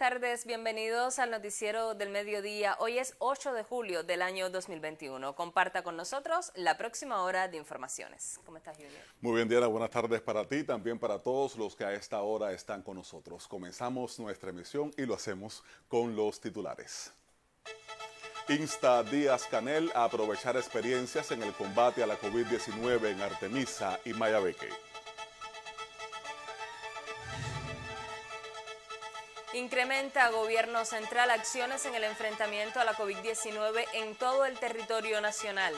tardes, bienvenidos al noticiero del mediodía. Hoy es 8 de julio del año 2021. Comparta con nosotros la próxima hora de informaciones. ¿Cómo estás, Junior? Muy bien, Diana, buenas tardes para ti, también para todos los que a esta hora están con nosotros. Comenzamos nuestra emisión y lo hacemos con los titulares. Insta Díaz-Canel a aprovechar experiencias en el combate a la COVID-19 en Artemisa y Mayabeque. Incrementa Gobierno Central acciones en el enfrentamiento a la COVID-19 en todo el territorio nacional.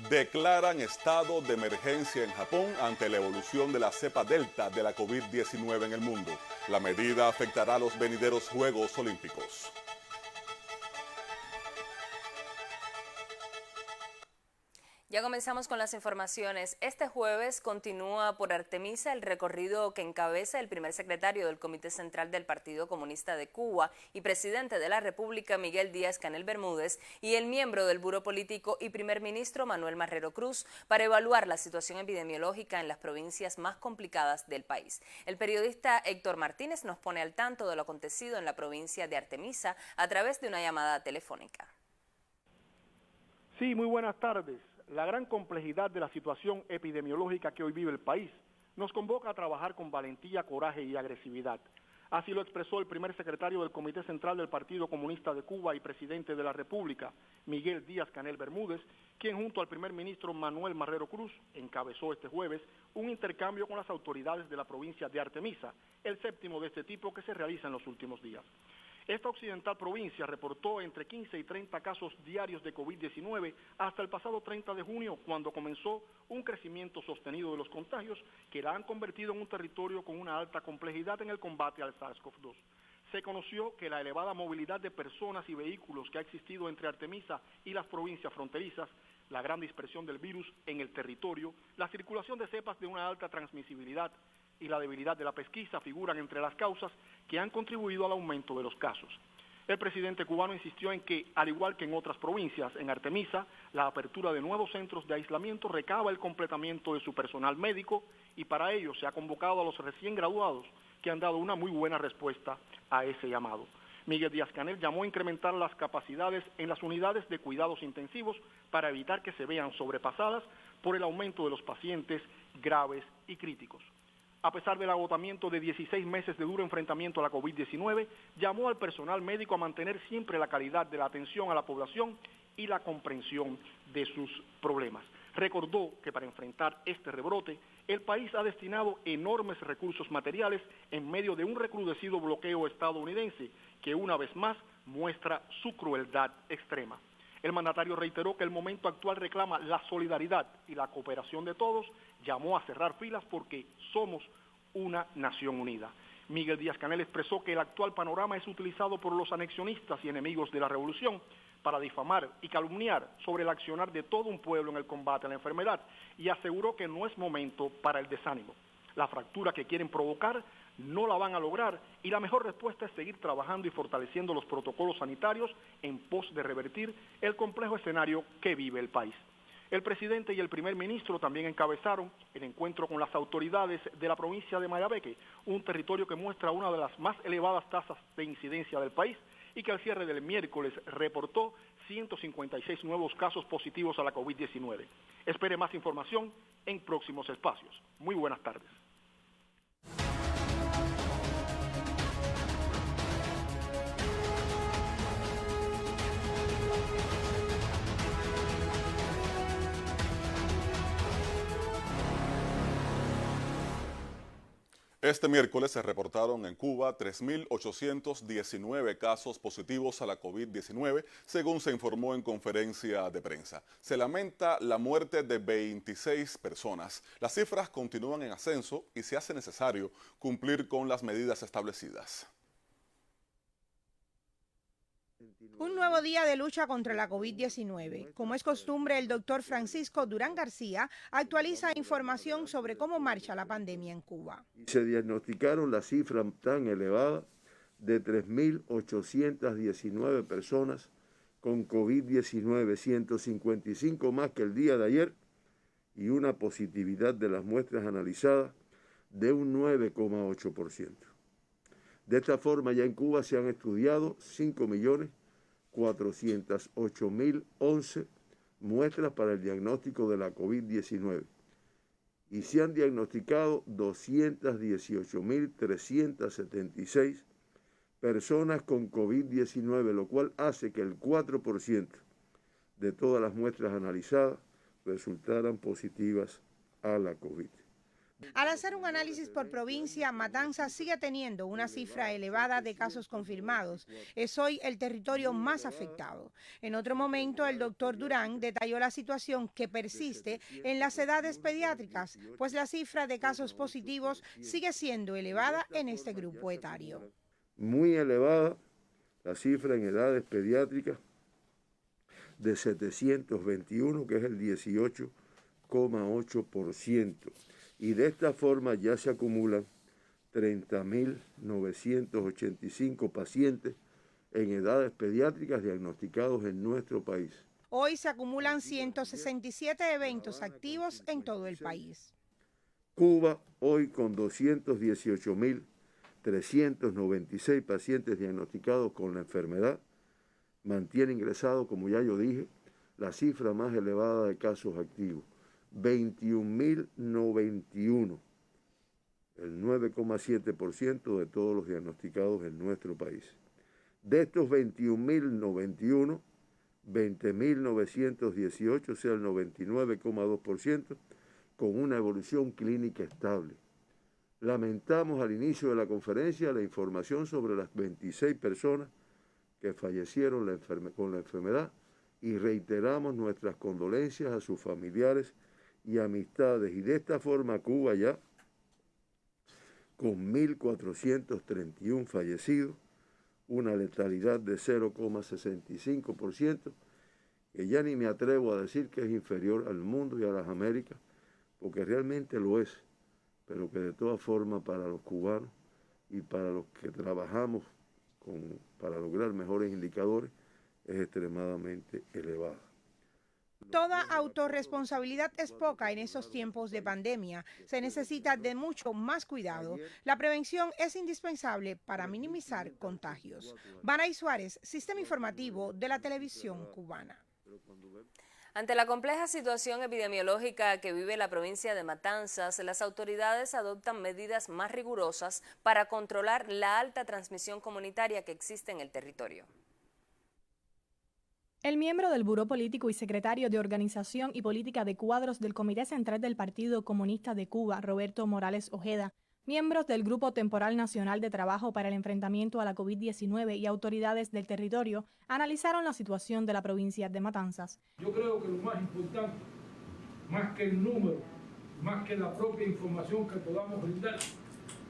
Declaran estado de emergencia en Japón ante la evolución de la cepa Delta de la COVID-19 en el mundo. La medida afectará a los venideros Juegos Olímpicos. Ya comenzamos con las informaciones. Este jueves continúa por Artemisa el recorrido que encabeza el primer secretario del Comité Central del Partido Comunista de Cuba y presidente de la República, Miguel Díaz-Canel Bermúdez, y el miembro del Buró Político y primer ministro, Manuel Marrero Cruz, para evaluar la situación epidemiológica en las provincias más complicadas del país. El periodista Héctor Martínez nos pone al tanto de lo acontecido en la provincia de Artemisa a través de una llamada telefónica. Sí, muy buenas tardes. La gran complejidad de la situación epidemiológica que hoy vive el país nos convoca a trabajar con valentía, coraje y agresividad. Así lo expresó el primer secretario del Comité Central del Partido Comunista de Cuba y presidente de la República, Miguel Díaz-Canel Bermúdez, quien junto al primer ministro Manuel Marrero Cruz encabezó este jueves un intercambio con las autoridades de la provincia de Artemisa, el séptimo de este tipo que se realiza en los últimos días. Esta occidental provincia reportó entre 15 y 30 casos diarios de COVID-19 hasta el pasado 30 de junio, cuando comenzó un crecimiento sostenido de los contagios que la han convertido en un territorio con una alta complejidad en el combate al SARS-CoV-2. Se conoció que la elevada movilidad de personas y vehículos que ha existido entre Artemisa y las provincias fronterizas, la gran dispersión del virus en el territorio, la circulación de cepas de una alta transmisibilidad y la debilidad de la pesquisa figuran entre las causas que han contribuido al aumento de los casos. El presidente cubano insistió en que, al igual que en otras provincias, en Artemisa, la apertura de nuevos centros de aislamiento recaba el completamiento de su personal médico y para ello se ha convocado a los recién graduados que han dado una muy buena respuesta a ese llamado. Miguel Díaz-Canel llamó a incrementar las capacidades en las unidades de cuidados intensivos para evitar que se vean sobrepasadas por el aumento de los pacientes graves y críticos. A pesar del agotamiento de 16 meses de duro enfrentamiento a la COVID-19, llamó al personal médico a mantener siempre la calidad de la atención a la población y la comprensión de sus problemas. Recordó que para enfrentar este rebrote, el país ha destinado enormes recursos materiales en medio de un recrudecido bloqueo estadounidense que una vez más muestra su crueldad extrema. El mandatario reiteró que el momento actual reclama la solidaridad y la cooperación de todos, llamó a cerrar filas porque somos una nación unida. Miguel Díaz-Canel expresó que el actual panorama es utilizado por los anexionistas y enemigos de la revolución para difamar y calumniar sobre el accionar de todo un pueblo en el combate a la enfermedad y aseguró que no es momento para el desánimo. La fractura que quieren provocar no la van a lograr y la mejor respuesta es seguir trabajando y fortaleciendo los protocolos sanitarios en pos de revertir el complejo escenario que vive el país. El presidente y el primer ministro también encabezaron el encuentro con las autoridades de la provincia de Mayabeque, un territorio que muestra una de las más elevadas tasas de incidencia del país y que al cierre del miércoles reportó 156 nuevos casos positivos a la COVID-19. Espere más información en próximos espacios. Muy buenas tardes. Este miércoles se reportaron en Cuba 3.819 casos positivos a la COVID-19, según se informó en conferencia de prensa. Se lamenta la muerte de 26 personas. Las cifras continúan en ascenso y se hace necesario cumplir con las medidas establecidas. Un nuevo día de lucha contra la COVID-19. Como es costumbre, el doctor Francisco Durán García actualiza información sobre cómo marcha la pandemia en Cuba. Se diagnosticaron la cifra tan elevada de 3.819 personas con COVID-19, 155 más que el día de ayer, y una positividad de las muestras analizadas de un 9,8%. De esta forma, ya en Cuba se han estudiado 5.408.011 muestras para el diagnóstico de la COVID-19 y se han diagnosticado 218.376 personas con COVID-19, lo cual hace que el 4% de todas las muestras analizadas resultaran positivas a la COVID. Al hacer un análisis por provincia, Matanzas sigue teniendo una cifra elevada de casos confirmados. Es hoy el territorio más afectado. En otro momento, el doctor Durán detalló la situación que persiste en las edades pediátricas, pues la cifra de casos positivos sigue siendo elevada en este grupo etario. Muy elevada la cifra en edades pediátricas de 721, que es el 18,8%. Y de esta forma ya se acumulan 30.985 pacientes en edades pediátricas diagnosticados en nuestro país. Hoy se acumulan 167 eventos activos en todo el país. Cuba, hoy con 218.396 pacientes diagnosticados con la enfermedad, mantiene ingresado, como ya yo dije, la cifra más elevada de casos activos. 21.091, el 9,7% de todos los diagnosticados en nuestro país. De estos 21.091, 20.918, o sea el 99,2%, con una evolución clínica estable. Lamentamos al inicio de la conferencia la información sobre las 26 personas que fallecieron con la enfermedad y reiteramos nuestras condolencias a sus familiares y amistades, y de esta forma Cuba ya con 1.431 fallecidos, una letalidad de 0,65%, que ya ni me atrevo a decir que es inferior al mundo y a las Américas, porque realmente lo es, pero que de todas formas para los cubanos y para los que trabajamos para lograr mejores indicadores es extremadamente elevada. Toda autorresponsabilidad es poca en esos tiempos de pandemia. Se necesita de mucho más cuidado. La prevención es indispensable para minimizar contagios. Vanay Suárez, Sistema Informativo de la Televisión Cubana. Ante la compleja situación epidemiológica que vive la provincia de Matanzas, las autoridades adoptan medidas más rigurosas para controlar la alta transmisión comunitaria que existe en el territorio. El miembro del Buró Político y secretario de Organización y Política de Cuadros del Comité Central del Partido Comunista de Cuba, Roberto Morales Ojeda, miembros del Grupo Temporal Nacional de Trabajo para el Enfrentamiento a la COVID-19 y autoridades del territorio analizaron la situación de la provincia de Matanzas. Yo creo que lo más importante, más que el número, más que la propia información que podamos brindar,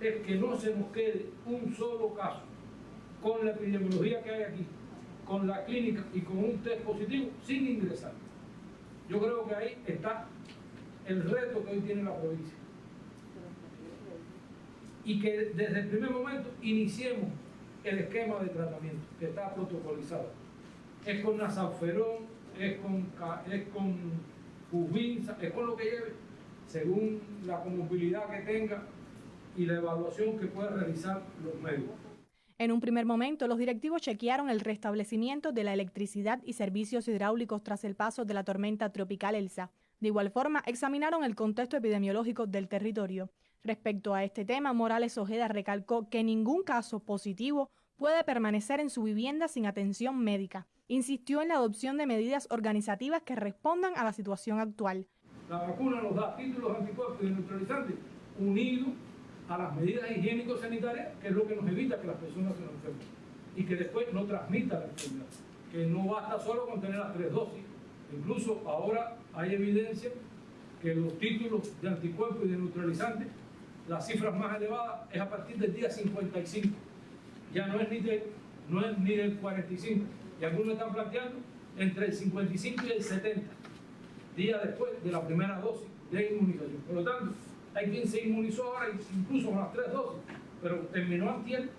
es que no se nos quede un solo caso con la epidemiología que hay aquí, con la clínica y con un test positivo sin ingresar. Yo creo que ahí está el reto que hoy tiene la provincia. Y que desde el primer momento iniciemos el esquema de tratamiento que está protocolizado. Es con nasalferón, es con Fujinsa, es con lo que lleve, según la comorbilidad que tenga y la evaluación que pueda realizar los médicos. En un primer momento, los directivos chequearon el restablecimiento de la electricidad y servicios hidráulicos tras el paso de la tormenta tropical Elsa. De igual forma, examinaron el contexto epidemiológico del territorio. Respecto a este tema, Morales Ojeda recalcó que ningún caso positivo puede permanecer en su vivienda sin atención médica. Insistió en la adopción de medidas organizativas que respondan a la situación actual. La vacuna nos da títulos anticuerpos y neutralizantes unidos a las medidas higiénico-sanitarias, que es lo que nos evita que las personas se nos enfermen y que después no transmitan la enfermedad. Que no basta solo con tener las 3 dosis. Incluso ahora hay evidencia que los títulos de anticuerpos y de neutralizantes, las cifras más elevadas es a partir del día 55. Ya no es ni del 45. Y algunos están planteando entre el 55 y el 70 días después de la primera dosis de inmunización. Por lo tanto, hay quien se inmunizó ahora incluso con las 3 dosis, pero terminó antier.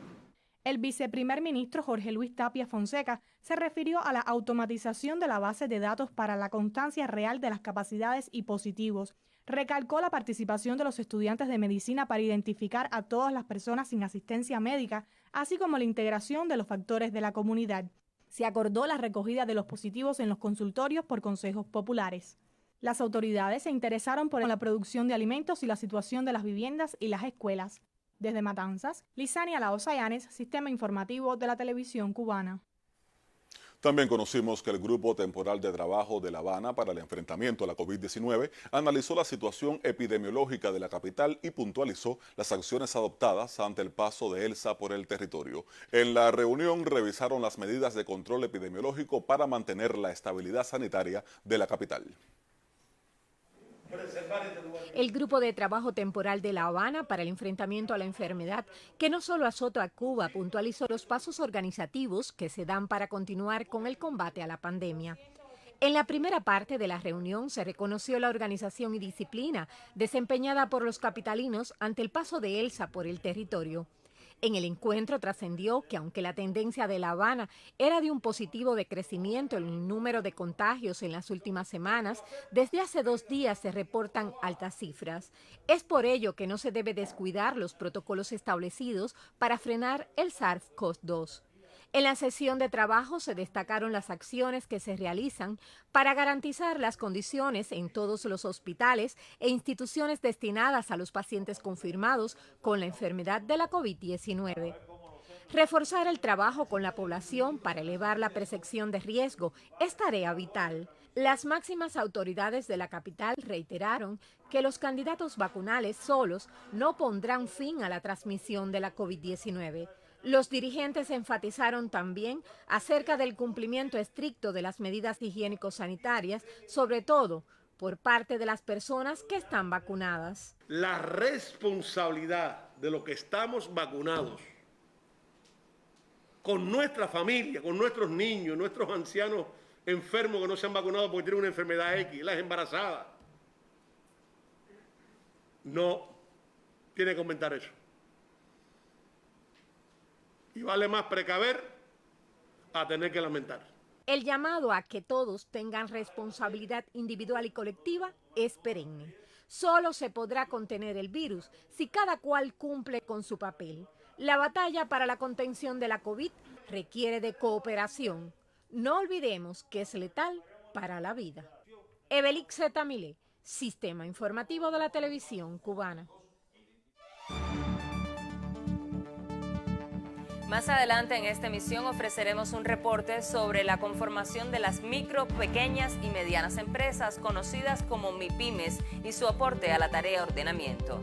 El viceprimer ministro Jorge Luis Tapia Fonseca se refirió a la automatización de la base de datos para la constancia real de las capacidades y positivos. Recalcó la participación de los estudiantes de medicina para identificar a todas las personas sin asistencia médica, así como la integración de los factores de la comunidad. Se acordó la recogida de los positivos en los consultorios por consejos populares. Las autoridades se interesaron por la producción de alimentos y la situación de las viviendas y las escuelas. Desde Matanzas, Lisania Laosayanes, Sistema Informativo de la Televisión Cubana. También conocimos que el Grupo Temporal de Trabajo de La Habana para el enfrentamiento a la COVID-19 analizó la situación epidemiológica de la capital y puntualizó las acciones adoptadas ante el paso de ELSA por el territorio. En la reunión revisaron las medidas de control epidemiológico para mantener la estabilidad sanitaria de la capital. El Grupo de Trabajo Temporal de La Habana para el enfrentamiento a la enfermedad, que no solo azota a Cuba, puntualizó los pasos organizativos que se dan para continuar con el combate a la pandemia. En la primera parte de la reunión se reconoció la organización y disciplina desempeñada por los capitalinos ante el paso de ELSA por el territorio. En el encuentro trascendió que aunque la tendencia de La Habana era de un positivo decrecimiento en el número de contagios en las últimas semanas, desde hace 2 días se reportan altas cifras. Es por ello que no se debe descuidar los protocolos establecidos para frenar el SARS-CoV-2. En la sesión de trabajo se destacaron las acciones que se realizan para garantizar las condiciones en todos los hospitales e instituciones destinadas a los pacientes confirmados con la enfermedad de la COVID-19. Reforzar el trabajo con la población para elevar la percepción de riesgo es tarea vital. Las máximas autoridades de la capital reiteraron que los candidatos vacunales solos no pondrán fin a la transmisión de la COVID-19. Los dirigentes enfatizaron también acerca del cumplimiento estricto de las medidas higiénico-sanitarias, sobre todo por parte de las personas que están vacunadas. La responsabilidad de los que estamos vacunados, con nuestra familia, con nuestros niños, nuestros ancianos enfermos que no se han vacunado porque tienen una enfermedad X, las embarazadas, no tiene que aumentar eso. Y vale más precaver a tener que lamentar. El llamado a que todos tengan responsabilidad individual y colectiva es perenne. Solo se podrá contener el virus si cada cual cumple con su papel. La batalla para la contención de la COVID requiere de cooperación. No olvidemos que es letal para la vida. Evelix Tamilé, Sistema Informativo de la Televisión Cubana. Más adelante en esta emisión ofreceremos un reporte sobre la conformación de las micro, pequeñas y medianas empresas conocidas como MIPYMES y su aporte a la tarea de ordenamiento.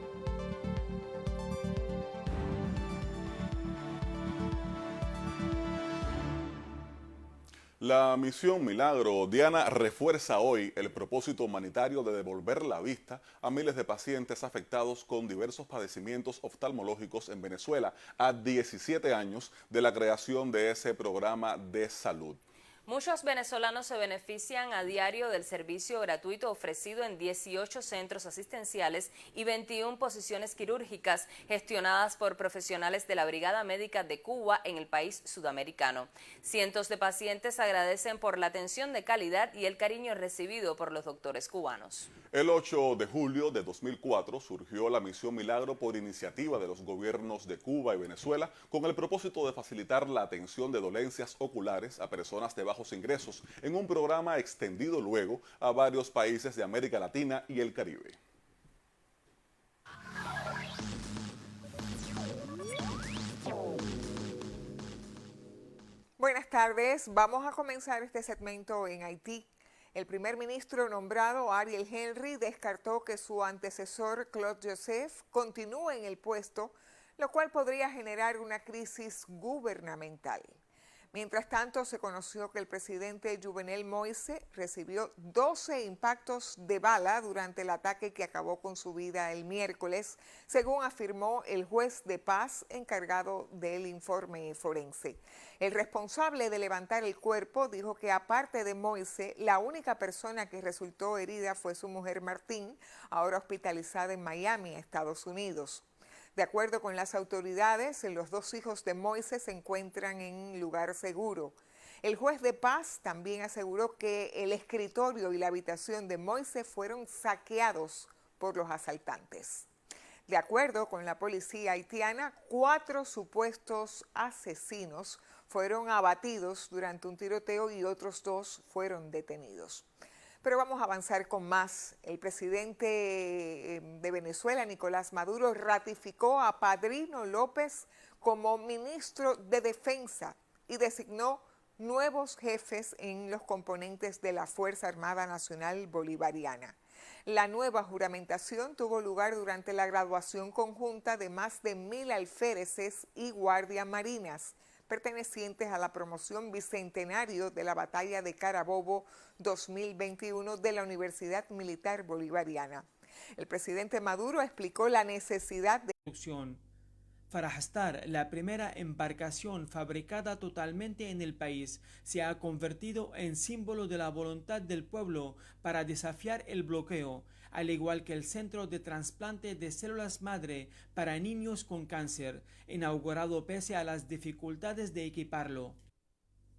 La misión Milagro Diana refuerza hoy el propósito humanitario de devolver la vista a miles de pacientes afectados con diversos padecimientos oftalmológicos en Venezuela a 17 años de la creación de ese programa de salud. Muchos venezolanos se benefician a diario del servicio gratuito ofrecido en 18 centros asistenciales y 21 posiciones quirúrgicas gestionadas por profesionales de la Brigada Médica de Cuba en el país sudamericano. Cientos de pacientes agradecen por la atención de calidad y el cariño recibido por los doctores cubanos. El 8 de julio de 2004 surgió la Misión Milagro por iniciativa de los gobiernos de Cuba y Venezuela con el propósito de facilitar la atención de dolencias oculares a personas de bajos ingresos en un programa extendido luego a varios países de América Latina y el Caribe. Buenas tardes, vamos a comenzar este segmento en Haití. El primer ministro nombrado, Ariel Henry, descartó que su antecesor, Claude Joseph, continúe en el puesto, lo cual podría generar una crisis gubernamental. Mientras tanto, se conoció que el presidente Jovenel Moïse recibió 12 impactos de bala durante el ataque que acabó con su vida el miércoles, según afirmó el juez de paz encargado del informe forense. El responsable de levantar el cuerpo dijo que aparte de Moïse, la única persona que resultó herida fue su mujer Martín, ahora hospitalizada en Miami, Estados Unidos. De acuerdo con las autoridades, los 2 hijos de Moises se encuentran en lugar seguro. El juez de paz también aseguró que el escritorio y la habitación de Moises fueron saqueados por los asaltantes. De acuerdo con la policía haitiana, 4 supuestos asesinos fueron abatidos durante un tiroteo y otros 2 fueron detenidos. Pero vamos a avanzar con más. El presidente de Venezuela, Nicolás Maduro, ratificó a Padrino López como ministro de Defensa y designó nuevos jefes en los componentes de la Fuerza Armada Nacional Bolivariana. La nueva juramentación tuvo lugar durante la graduación conjunta de más de 1000 alféreces y guardias marinas pertenecientes a la promoción bicentenario de la Batalla de Carabobo 2021 de la Universidad Militar Bolivariana. El presidente Maduro explicó la necesidad de Farahstar, la primera embarcación fabricada totalmente en el país, se ha convertido en símbolo de la voluntad del pueblo para desafiar el bloqueo, al igual que el Centro de Trasplante de Células Madre para Niños con Cáncer, inaugurado pese a las dificultades de equiparlo.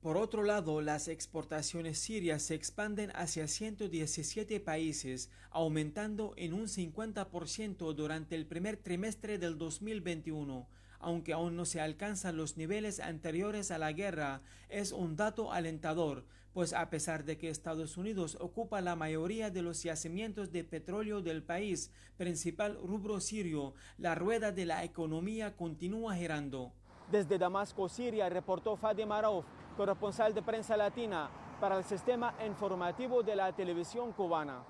Por otro lado, las exportaciones sirias se expanden hacia 117 países, aumentando en un 50% durante el primer trimestre del 2021. Aunque aún no se alcanzan los niveles anteriores a la guerra, es un dato alentador, pues a pesar de que Estados Unidos ocupa la mayoría de los yacimientos de petróleo del país, principal rubro sirio, la rueda de la economía continúa girando. Desde Damasco, Siria, reportó Fadima Rauf, corresponsal de Prensa Latina para el sistema informativo de la televisión cubana.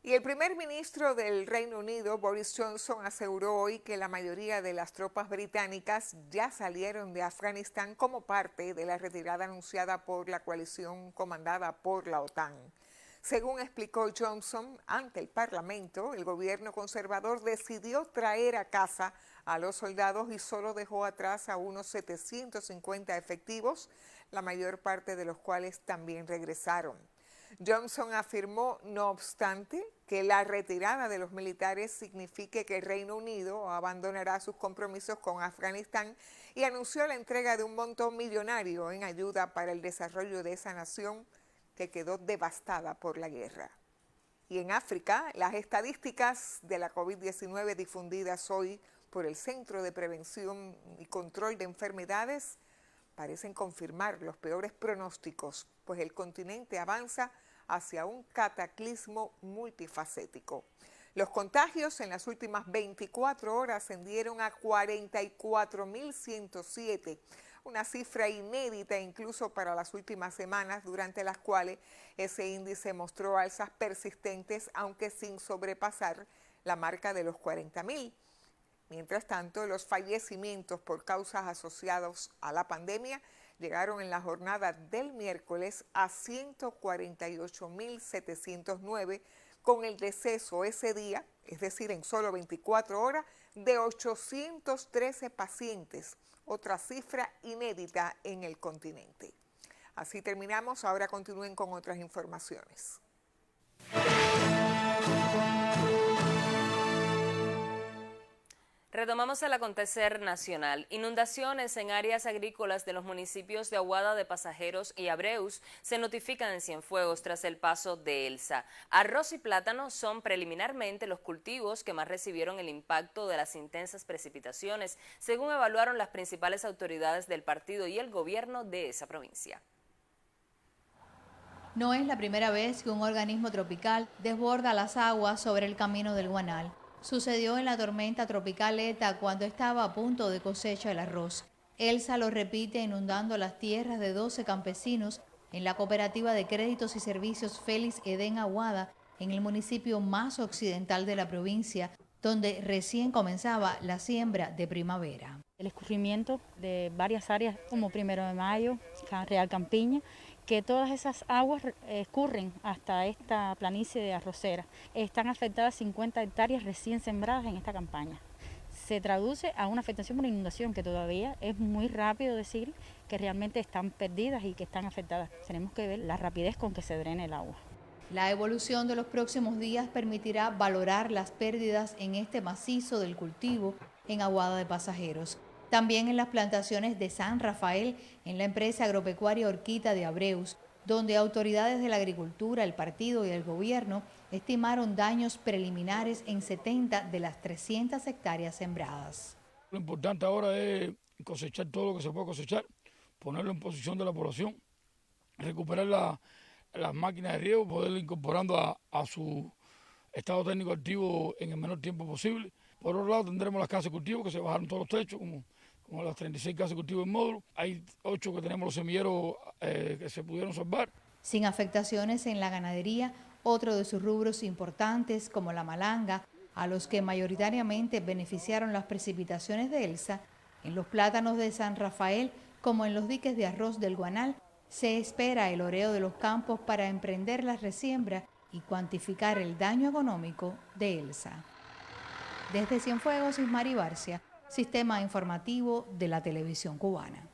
Y el primer ministro del Reino Unido, Boris Johnson, aseguró hoy que la mayoría de las tropas británicas ya salieron de Afganistán como parte de la retirada anunciada por la coalición comandada por la OTAN. Según explicó Johnson ante el Parlamento, el gobierno conservador decidió traer a casa a los soldados y solo dejó atrás a unos 750 efectivos, la mayor parte de los cuales también regresaron. Johnson afirmó, no obstante, que la retirada de los militares signifique que el Reino Unido abandonará sus compromisos con Afganistán y anunció la entrega de un monto millonario en ayuda para el desarrollo de esa nación que quedó devastada por la guerra. Y en África, las estadísticas de la COVID-19 difundidas hoy por el Centro de Prevención y Control de Enfermedades parecen confirmar los peores pronósticos, pues el continente avanza hacia un cataclismo multifacético. Los contagios en las últimas 24 horas ascendieron a 44.107, una cifra inédita incluso para las últimas semanas, durante las cuales ese índice mostró alzas persistentes, aunque sin sobrepasar la marca de los 40.000. Mientras tanto, los fallecimientos por causas asociadas a la pandemia llegaron en la jornada del miércoles a 148.709, con el deceso ese día, es decir, en solo 24 horas, de 813 pacientes, otra cifra inédita en el continente. Así terminamos, ahora continúen con otras informaciones. Retomamos el acontecer nacional. Inundaciones en áreas agrícolas de los municipios de Aguada de Pasajeros y Abreus se notifican en Cienfuegos tras el paso de Elsa. Arroz y plátano son preliminarmente los cultivos que más recibieron el impacto de las intensas precipitaciones, según evaluaron las principales autoridades del partido y el gobierno de esa provincia. No es la primera vez que un organismo tropical desborda las aguas sobre el camino del Guanal. Sucedió en la tormenta tropical ETA cuando estaba a punto de cosecha el arroz. Elsa lo repite inundando las tierras de 12 campesinos en la cooperativa de créditos y servicios Félix Edén Aguada, en el municipio más occidental de la provincia, donde recién comenzaba la siembra de primavera. El escurrimiento de varias áreas como 1 de Mayo, Real Campiña, que todas esas aguas escurren hasta esta planicie de arrocera. Están afectadas 50 hectáreas recién sembradas en esta campaña. Se traduce a una afectación por inundación, que todavía es muy rápido decir que realmente están perdidas y que están afectadas. Tenemos que ver la rapidez con que se drene el agua. La evolución de los próximos días permitirá valorar las pérdidas en este macizo del cultivo en Aguada de Pasajeros. También en las plantaciones de San Rafael, en la empresa agropecuaria Horquita de Abreus, donde autoridades de la agricultura, el partido y el gobierno estimaron daños preliminares en 70 de las 300 hectáreas sembradas. Lo importante ahora es cosechar todo lo que se puede cosechar, ponerlo en posición de la población, recuperar las máquinas de riego, poderlo incorporando a su estado técnico activo en el menor tiempo posible. Por otro lado, tendremos las casas de cultivo, que se bajaron todos los techos, como las 36 casas de cultivo en módulo. Hay 8 que tenemos los semilleros que se pudieron salvar. Sin afectaciones en la ganadería, otro de sus rubros importantes, como la malanga, a los que mayoritariamente beneficiaron las precipitaciones de Elsa, en los plátanos de San Rafael, como en los diques de arroz del Guanal, se espera el oreo de los campos para emprender la resiembra y cuantificar el daño económico de Elsa. Desde Cienfuegos, Ismari Barcia, Sistema Informativo de la Televisión Cubana.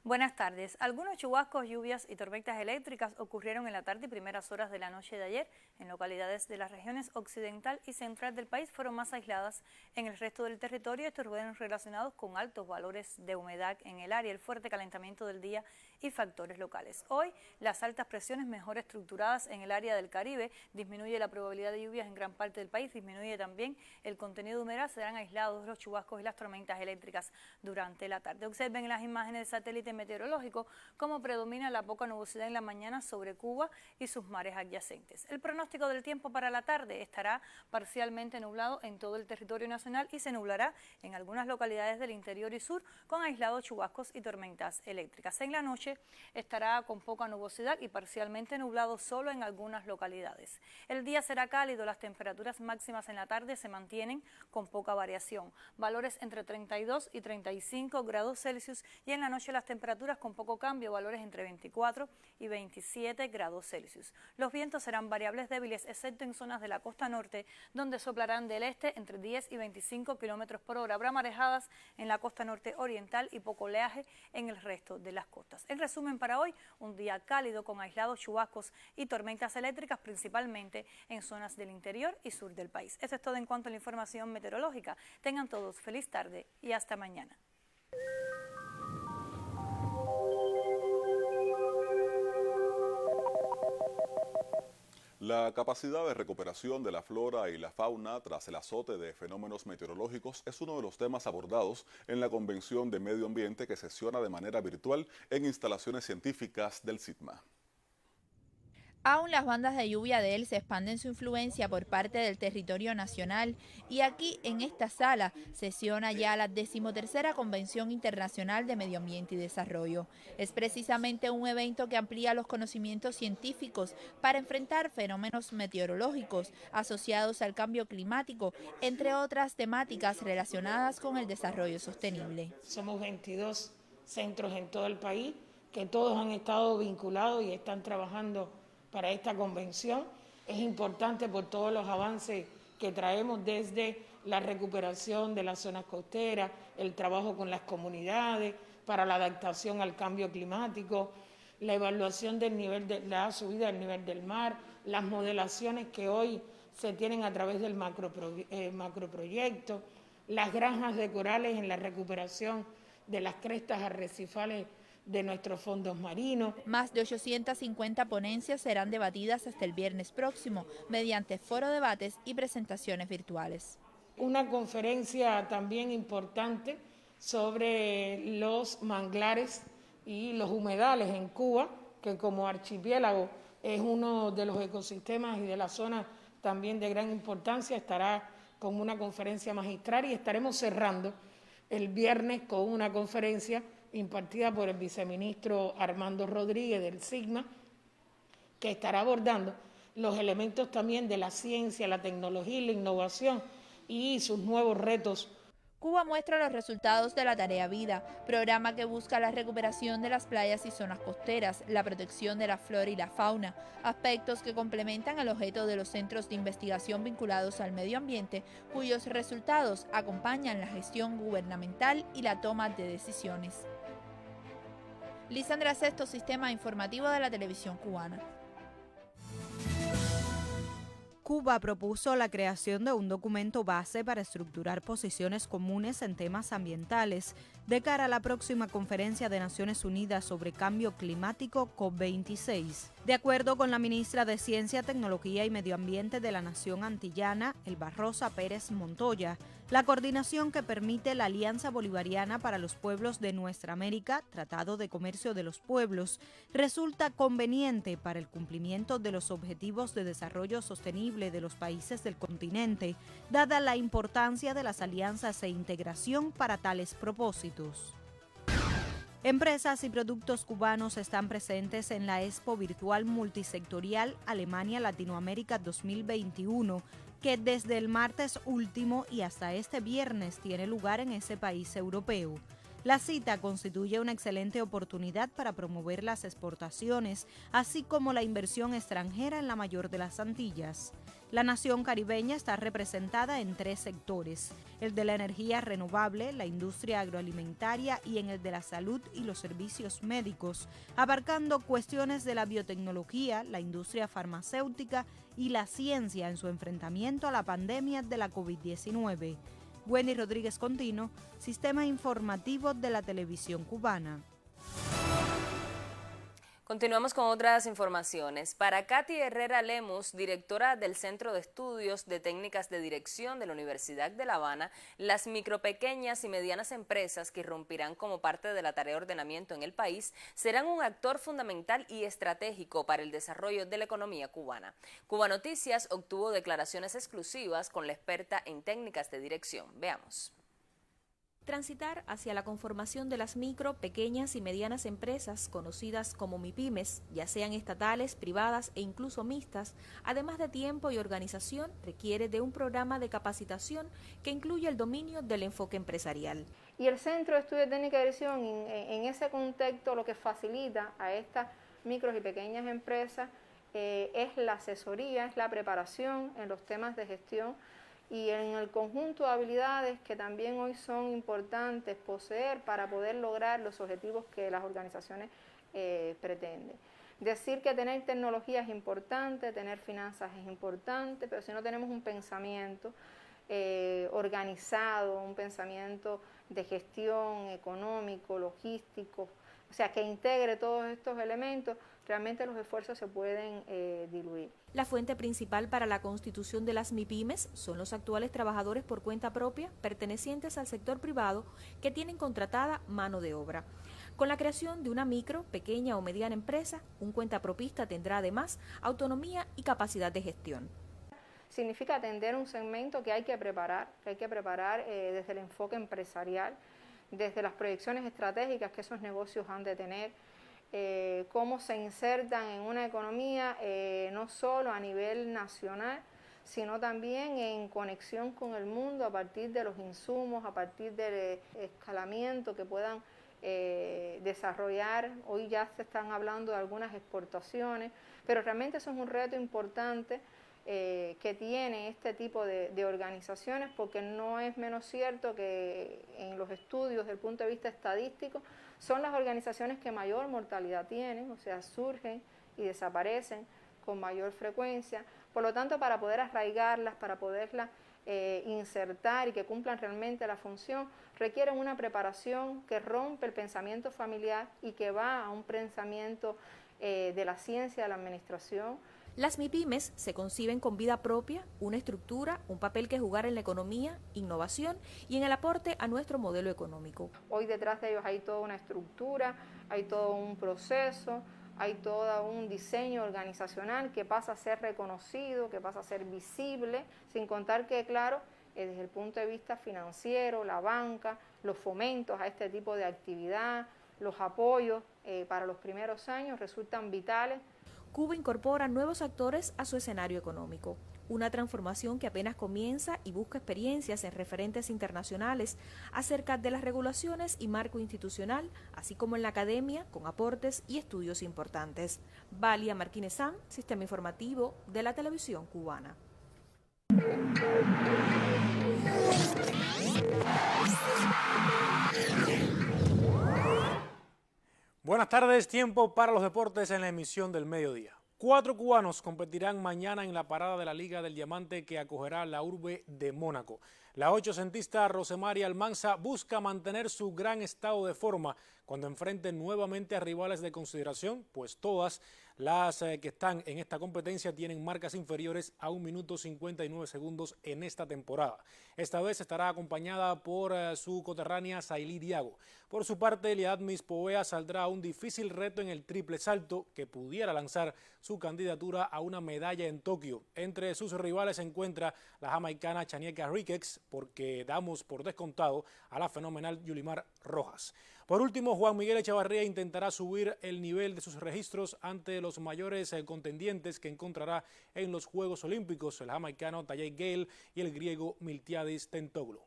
Buenas tardes. Algunos chubascos, lluvias y tormentas eléctricas ocurrieron en la tarde y primeras horas de la noche de ayer en localidades de las regiones occidental y central del país. Fueron más aisladas en el resto del territorio. Estos fueron relacionados con altos valores de humedad en el área, el fuerte calentamiento del día y factores locales. Hoy, las altas presiones mejor estructuradas en el área del Caribe disminuye la probabilidad de lluvias en gran parte del país, disminuye también el contenido de humedad. Serán aislados los chubascos y las tormentas eléctricas durante la tarde. Observen en las imágenes de satélite meteorológico cómo predomina la poca nubosidad en la mañana sobre Cuba y sus mares adyacentes. El pronóstico del tiempo para la tarde estará parcialmente nublado en todo el territorio nacional y se nublará en algunas localidades del interior y sur con aislados chubascos y tormentas eléctricas. En la noche estará con poca nubosidad y parcialmente nublado solo en algunas localidades. El día será cálido, las temperaturas máximas en la tarde se mantienen con poca variación, valores entre 32 y 35 grados Celsius, y en la noche las temperaturas con poco cambio, valores entre 24 y 27 grados Celsius. Los vientos serán variables débiles, excepto en zonas de la costa norte, donde soplarán del este entre 10 y 25 kilómetros por hora. Habrá marejadas en la costa norte oriental y poco oleaje en el resto de las costas. En resumen, para hoy, un día cálido con aislados chubascos y tormentas eléctricas, principalmente en zonas del interior y sur del país. Eso es todo en cuanto a la información meteorológica. Tengan todos feliz tarde y hasta mañana. La capacidad de recuperación de la flora y la fauna tras el azote de fenómenos meteorológicos es uno de los temas abordados en la Convención de Medio Ambiente que sesiona de manera virtual en instalaciones científicas del SITMA. Aún las bandas de lluvia de Elsa expanden su influencia por parte del territorio nacional y aquí en esta sala sesiona ya la 13ª Convención Internacional de Medio Ambiente y Desarrollo. Es precisamente un evento que amplía los conocimientos científicos para enfrentar fenómenos meteorológicos asociados al cambio climático, entre otras temáticas relacionadas con el desarrollo sostenible. Somos 22 centros en todo el país que todos han estado vinculados y están trabajando para esta convención. Es importante por todos los avances que traemos desde la recuperación de las zonas costeras, el trabajo con las comunidades para la adaptación al cambio climático, la evaluación del nivel de la subida del nivel del mar, las modelaciones que hoy se tienen a través del macroproyecto, las granjas de corales en la recuperación de las crestas arrecifales de nuestros fondos marinos. Más de 850 ponencias serán debatidas hasta el viernes próximo mediante foro debates y presentaciones virtuales. Una conferencia también importante sobre los manglares y los humedales en Cuba, que como archipiélago es uno de los ecosistemas y de las zonas también de gran importancia. Estará con una conferencia magistral y estaremos cerrando el viernes con una conferencia impartida por el viceministro Armando Rodríguez del SIGMA, que estará abordando los elementos también de la ciencia, la tecnología y la innovación y sus nuevos retos. Cuba muestra los resultados de la Tarea Vida, programa que busca la recuperación de las playas y zonas costeras, la protección de la flora y la fauna, aspectos que complementan el objeto de los centros de investigación vinculados al medio ambiente, cuyos resultados acompañan la gestión gubernamental y la toma de decisiones. Lisandra Sesto, Sistema Informativo de la Televisión Cubana. Cuba propuso la creación de un documento base para estructurar posiciones comunes en temas ambientales de cara a la próxima Conferencia de Naciones Unidas sobre Cambio Climático COP26. De acuerdo con la ministra de Ciencia, Tecnología y Medio Ambiente de la Nación Antillana, Elba Rosa Pérez Montoya, la coordinación que permite la Alianza Bolivariana para los Pueblos de Nuestra América, Tratado de Comercio de los Pueblos, resulta conveniente para el cumplimiento de los objetivos de desarrollo sostenible de los países del continente, dada la importancia de las alianzas e integración para tales propósitos. Empresas y productos cubanos están presentes en la Expo Virtual Multisectorial Alemania Latinoamérica 2021, que desde el martes último y hasta este viernes tiene lugar en ese país europeo. La cita constituye una excelente oportunidad para promover las exportaciones, así como la inversión extranjera en la mayor de las Antillas. La nación caribeña está representada en 3 sectores: el de la energía renovable, la industria agroalimentaria y en el de la salud y los servicios médicos, abarcando cuestiones de la biotecnología, la industria farmacéutica y la ciencia en su enfrentamiento a la pandemia de la COVID-19. Wendy Rodríguez Contino, Sistema Informativo de la Televisión Cubana. Continuamos con otras informaciones. Para Katy Herrera Lemus, directora del Centro de Estudios de Técnicas de Dirección de la Universidad de La Habana, las micro, pequeñas y medianas empresas que irrumpirán como parte de la tarea de ordenamiento en el país serán un actor fundamental y estratégico para el desarrollo de la economía cubana. Cuba Noticias obtuvo declaraciones exclusivas con la experta en técnicas de dirección. Veamos. Transitar hacia la conformación de las micro, pequeñas y medianas empresas, conocidas como MIPYMES, ya sean estatales, privadas e incluso mixtas, además de tiempo y organización, requiere de un programa de capacitación que incluye el dominio del enfoque empresarial. Y el Centro de Estudios de Técnica de Dirección, en ese contexto, lo que facilita a estas micros y pequeñas empresas es la asesoría, es la preparación en los temas de gestión y en el conjunto de habilidades que también hoy son importantes poseer para poder lograr los objetivos que las organizaciones pretenden. Decir que tener tecnología es importante, tener finanzas es importante, pero si no tenemos un pensamiento organizado, un pensamiento de gestión económico, logístico, o sea, que integre todos estos elementos, realmente los esfuerzos se pueden diluir. La fuente principal para la constitución de las MIPYMES son los actuales trabajadores por cuenta propia pertenecientes al sector privado que tienen contratada mano de obra. Con la creación de una micro, pequeña o mediana empresa, un cuentapropista tendrá además autonomía y capacidad de gestión. Significa atender un segmento que hay que preparar desde el enfoque empresarial, desde las proyecciones estratégicas que esos negocios han de tener, cómo se insertan en una economía no solo a nivel nacional, sino también en conexión con el mundo a partir de los insumos, a partir del escalamiento que puedan desarrollar. Hoy ya se están hablando de algunas exportaciones, pero realmente eso es un reto importante que tiene este tipo de organizaciones, porque no es menos cierto que en los estudios desde el punto de vista estadístico son las organizaciones que mayor mortalidad tienen, o sea, surgen y desaparecen con mayor frecuencia. Por lo tanto, para poder arraigarlas, para poderlas insertar y que cumplan realmente la función, requieren una preparación que rompe el pensamiento familiar y que va a un pensamiento de la ciencia de la administración. Las MIPYMES se conciben con vida propia, una estructura, un papel que jugar en la economía, innovación y en el aporte a nuestro modelo económico. Hoy detrás de ellos hay toda una estructura, hay todo un proceso, hay todo un diseño organizacional que pasa a ser reconocido, que pasa a ser visible, sin contar que, claro, desde el punto de vista financiero, la banca, los fomentos a este tipo de actividad, los apoyos para los primeros años resultan vitales. Cuba incorpora nuevos actores a su escenario económico, una transformación que apenas comienza y busca experiencias en referentes internacionales acerca de las regulaciones y marco institucional, así como en la academia, con aportes y estudios importantes. Valia Martínez San, Sistema Informativo de la Televisión Cubana. Buenas tardes, tiempo para los deportes en la emisión del mediodía. 4 cubanos competirán mañana en la parada de la Liga del Diamante que acogerá la urbe de Mónaco. La ochocentista Rosemaria Almanza busca mantener su gran estado de forma cuando enfrente nuevamente a rivales de consideración, pues todas las que están en esta competencia tienen marcas inferiores a 1 minuto 59 segundos en esta temporada. Esta vez estará acompañada por su coterránea Sailí Diago. Por su parte, Eliadmis Povea saldrá a un difícil reto en el triple salto que pudiera lanzar su candidatura a una medalla en Tokio. Entre sus rivales se encuentra la jamaicana Chanieka Ricketts, porque damos por descontado a la fenomenal Yulimar Rojas. Por último, Juan Miguel Echavarría intentará subir el nivel de sus registros ante los mayores contendientes que encontrará en los Juegos Olímpicos, el jamaicano Tajay Gale y el griego Miltiadis Tentoglou.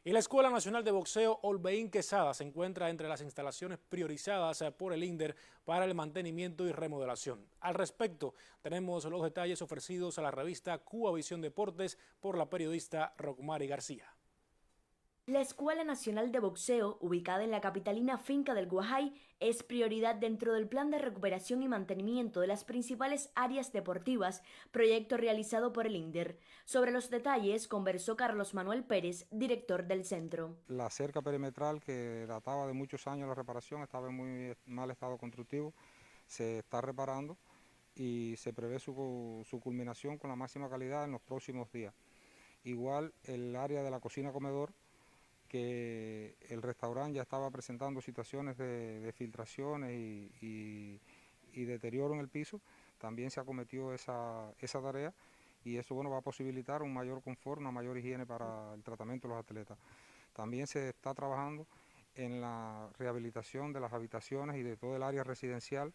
Y la Escuela Nacional de Boxeo Olveín Quesada se encuentra entre las instalaciones priorizadas por el INDER para el mantenimiento y remodelación. Al respecto, tenemos los detalles ofrecidos a la revista Cuba Visión Deportes por la periodista Rockmary García. La Escuela Nacional de Boxeo, ubicada en la capitalina finca del Guajay, es prioridad dentro del plan de recuperación y mantenimiento de las principales áreas deportivas, proyecto realizado por el INDER. Sobre los detalles conversó Carlos Manuel Pérez, director del centro. La cerca perimetral, que databa de muchos años la reparación, estaba en muy mal estado constructivo, se está reparando y se prevé su culminación con la máxima calidad en los próximos días. Igual el área de la cocina-comedor, que el restaurante ya estaba presentando situaciones de filtraciones y deterioro en el piso, también se acometió esa tarea y eso va a posibilitar un mayor confort, una mayor higiene para el tratamiento de los atletas. También se está trabajando en la rehabilitación de las habitaciones y de todo el área residencial,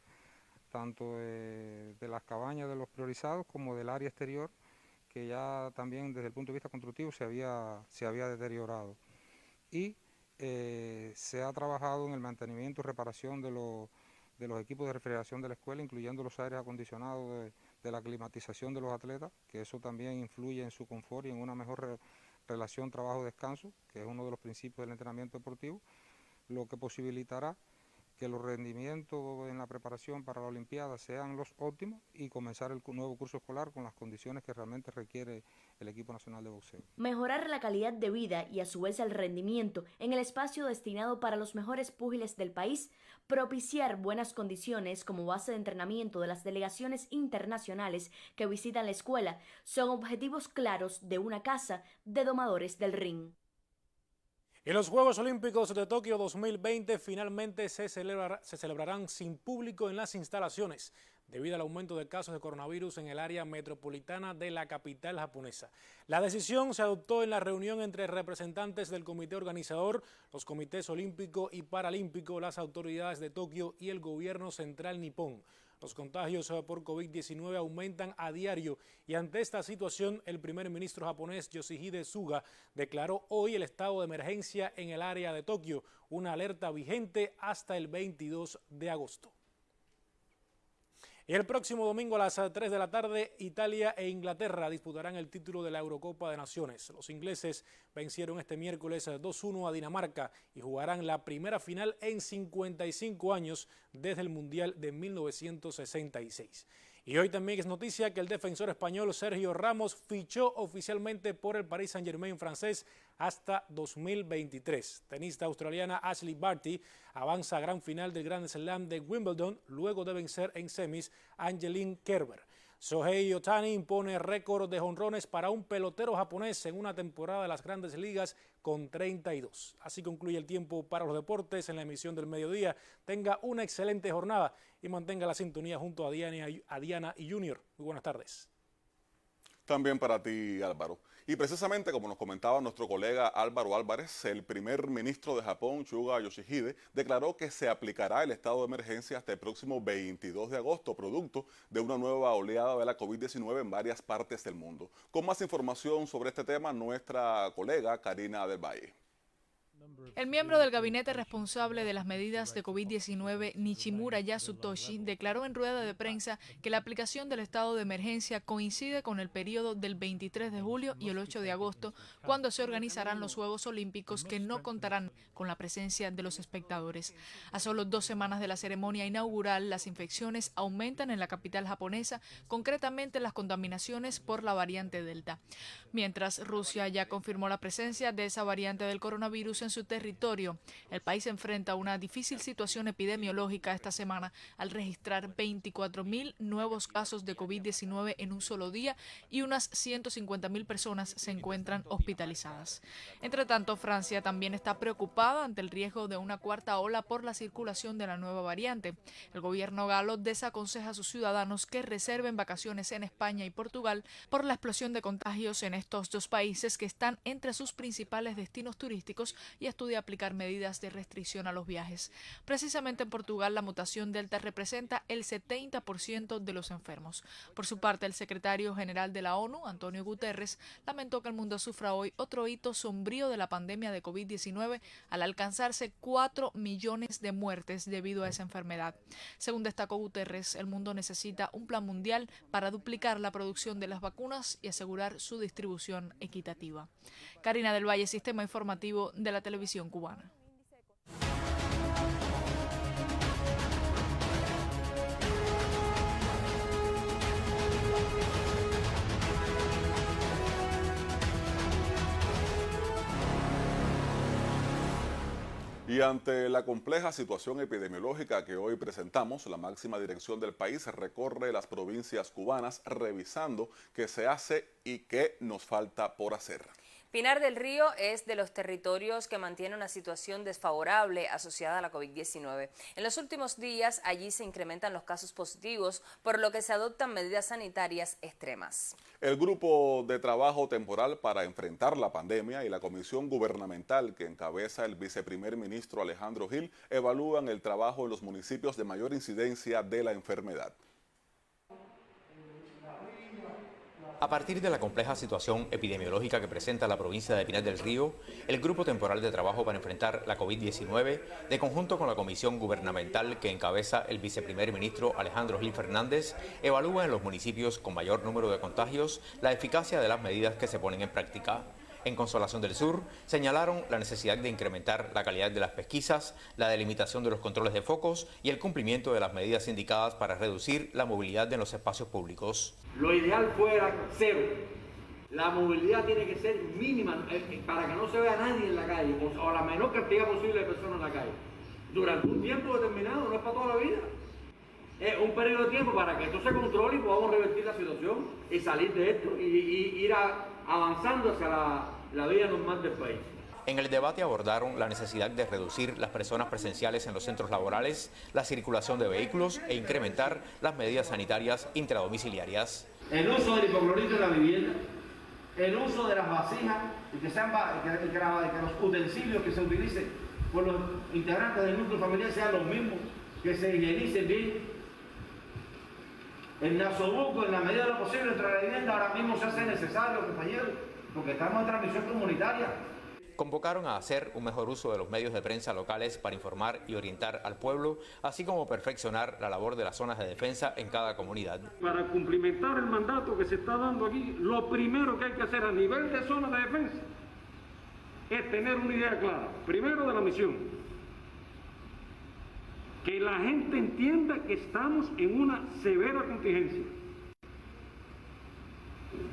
tanto de las cabañas de los priorizados como del área exterior, que ya también desde el punto de vista constructivo se había deteriorado. Y se ha trabajado en el mantenimiento y reparación de los equipos de refrigeración de la escuela, incluyendo los aires acondicionados de la climatización de los atletas, que eso también influye en su confort y en una mejor relación trabajo-descanso, que es uno de los principios del entrenamiento deportivo, lo que posibilitará que los rendimientos en la preparación para la Olimpiada sean los óptimos y comenzar el nuevo curso escolar con las condiciones que realmente requiere el equipo nacional de boxeo. Mejorar la calidad de vida y a su vez el rendimiento en el espacio destinado para los mejores púgiles del país, propiciar buenas condiciones como base de entrenamiento de las delegaciones internacionales que visitan la escuela, son objetivos claros de una casa de domadores del ring. Y los Juegos Olímpicos de Tokio 2020 finalmente se celebrarán sin público en las instalaciones, debido al aumento de casos de coronavirus en el área metropolitana de la capital japonesa. La decisión se adoptó en la reunión entre representantes del comité organizador, los comités olímpico y paralímpico, las autoridades de Tokio y el gobierno central nipón. Los contagios por COVID-19 aumentan a diario y ante esta situación el primer ministro japonés Yoshihide Suga declaró hoy el estado de emergencia en el área de Tokio, una alerta vigente hasta el 22 de agosto. Y el próximo domingo a las 3 de la tarde, Italia e Inglaterra disputarán el título de la Eurocopa de Naciones. Los ingleses vencieron este miércoles 2-1 a Dinamarca y jugarán la primera final en 55 años desde el Mundial de 1966. Y hoy también es noticia que el defensor español Sergio Ramos fichó oficialmente por el Paris Saint-Germain francés hasta 2023. Tenista australiana Ashley Barty avanza a gran final del Grand Slam de Wimbledon luego de vencer en semis a Angelique Kerber. Shohei Ohtani impone récord de jonrones para un pelotero japonés en una temporada de las Grandes Ligas con 32. Así concluye el tiempo para los deportes en la emisión del mediodía. Tenga una excelente jornada y mantenga la sintonía junto a Diana y Junior. Muy buenas tardes. También para ti, Álvaro. Y precisamente como nos comentaba nuestro colega Álvaro Álvarez, el primer ministro de Japón, Suga Yoshihide, declaró que se aplicará el estado de emergencia hasta el próximo 22 de agosto, producto de una nueva oleada de la COVID-19 en varias partes del mundo. Con más información sobre este tema, nuestra colega Karina del Valle. El miembro del gabinete responsable de las medidas de COVID-19, Nishimura Yasutoshi, declaró en rueda de prensa que la aplicación del estado de emergencia coincide con el periodo del 23 de julio y el 8 de agosto, cuando se organizarán los Juegos Olímpicos que no contarán con la presencia de los espectadores. A solo 2 semanas de la ceremonia inaugural, las infecciones aumentan en la capital japonesa, concretamente las contaminaciones por la variante Delta. Mientras Rusia ya confirmó la presencia de esa variante del coronavirus en su territorio, el país enfrenta una difícil situación epidemiológica esta semana al registrar 24.000 nuevos casos de COVID-19 en un solo día y unas 150.000 personas se encuentran hospitalizadas. Entre tanto, Francia también está preocupada ante el riesgo de una cuarta ola por la circulación de la nueva variante. El gobierno galo desaconseja a sus ciudadanos que reserven vacaciones en España y Portugal por la explosión de contagios en estos dos países que están entre sus principales destinos turísticos y estudia aplicar medidas de restricción a los viajes. Precisamente en Portugal, la mutación Delta representa el 70% de los enfermos. Por su parte, el secretario general de la ONU, Antonio Guterres, lamentó que el mundo sufra hoy otro hito sombrío de la pandemia de COVID-19 al alcanzarse 4 millones de muertes debido a esa enfermedad. Según destacó Guterres, el mundo necesita un plan mundial para duplicar la producción de las vacunas y asegurar su distribución equitativa. Karina del Valle, Sistema Informativo de la Televisión Cubana. Y ante la compleja situación epidemiológica que hoy presentamos, la máxima dirección del país recorre las provincias cubanas revisando qué se hace y qué nos falta por hacer. Pinar del Río es de los territorios que mantiene una situación desfavorable asociada a la COVID-19. En los últimos días allí se incrementan los casos positivos, por lo que se adoptan medidas sanitarias extremas. El grupo de trabajo temporal para enfrentar la pandemia y la comisión gubernamental que encabeza el viceprimer ministro Alejandro Gil evalúan el trabajo en los municipios de mayor incidencia de la enfermedad. A partir de la compleja situación epidemiológica que presenta la provincia de Pinar del Río, el Grupo Temporal de Trabajo para enfrentar la COVID-19, de conjunto con la comisión gubernamental que encabeza el viceprimer ministro Alejandro Gil Fernández, evalúa en los municipios con mayor número de contagios la eficacia de las medidas que se ponen en práctica. En Consolación del Sur señalaron la necesidad de incrementar la calidad de las pesquisas, la delimitación de los controles de focos y el cumplimiento de las medidas indicadas para reducir la movilidad en los espacios públicos. Lo ideal fuera 0. La movilidad tiene que ser mínima para que no se vea nadie en la calle o la menor cantidad posible de personas en la calle. Durante un tiempo determinado, no es para toda la vida. Es un periodo de tiempo para que esto se controle y podamos revertir la situación y salir de esto y ir avanzando hacia la vida normal del país. En el debate abordaron la necesidad de reducir las personas presenciales en los centros laborales, la circulación de vehículos e incrementar las medidas sanitarias intradomiciliarias. El uso del hipoclorito en la vivienda, el uso de las vasijas y que los utensilios que se utilicen por los integrantes del núcleo familiar sean los mismos, que se higienicen bien. El nasobuco, en la medida de lo posible, entre la vivienda ahora mismo se hace necesario, compañeros, porque estamos en transmisión comunitaria. Convocaron a hacer un mejor uso de los medios de prensa locales para informar y orientar al pueblo, así como perfeccionar la labor de las zonas de defensa en cada comunidad. Para cumplimentar el mandato que se está dando aquí, lo primero que hay que hacer a nivel de zona de defensa es tener una idea clara, primero de la misión. Que la gente entienda que estamos en una severa contingencia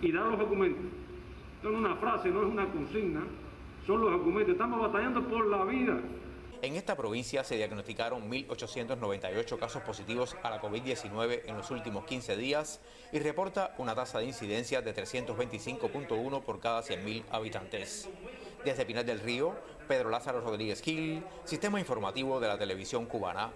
y dar los documentos. Esto no es una frase, no es una consigna, son los documentos. Estamos batallando por la vida. En esta provincia se diagnosticaron 1.898 casos positivos a la COVID-19 en los últimos 15 días y reporta una tasa de incidencia de 325.1 por cada 100.000 habitantes. Desde Pinar del Río, Pedro Lázaro Rodríguez Gil, Sistema Informativo de la Televisión Cubana.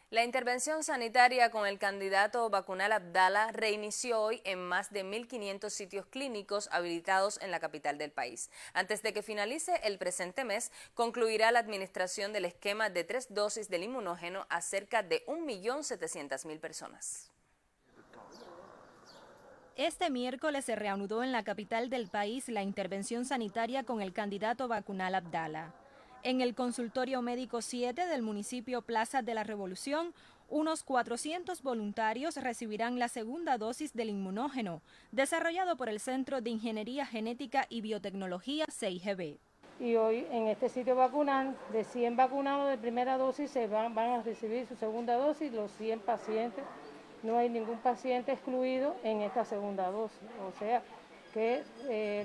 La intervención sanitaria con el candidato Vacunal Abdala reinició hoy en más de 1.500 sitios clínicos habilitados en la capital del país. Antes de que finalice el presente mes, concluirá la administración del esquema de 3 dosis del inmunógeno a cerca de 1.700.000 personas. Este miércoles se reanudó en la capital del país la intervención sanitaria con el candidato vacunal Abdala. En el consultorio médico 7 del municipio Plaza de la Revolución, unos 400 voluntarios recibirán la segunda dosis del inmunógeno, desarrollado por el Centro de Ingeniería Genética y Biotecnología CIGB. Y hoy en este sitio vacunal, de 100 vacunados de primera dosis, van a recibir su segunda dosis, los 100 pacientes. No hay ningún paciente excluido en esta segunda dosis. O sea que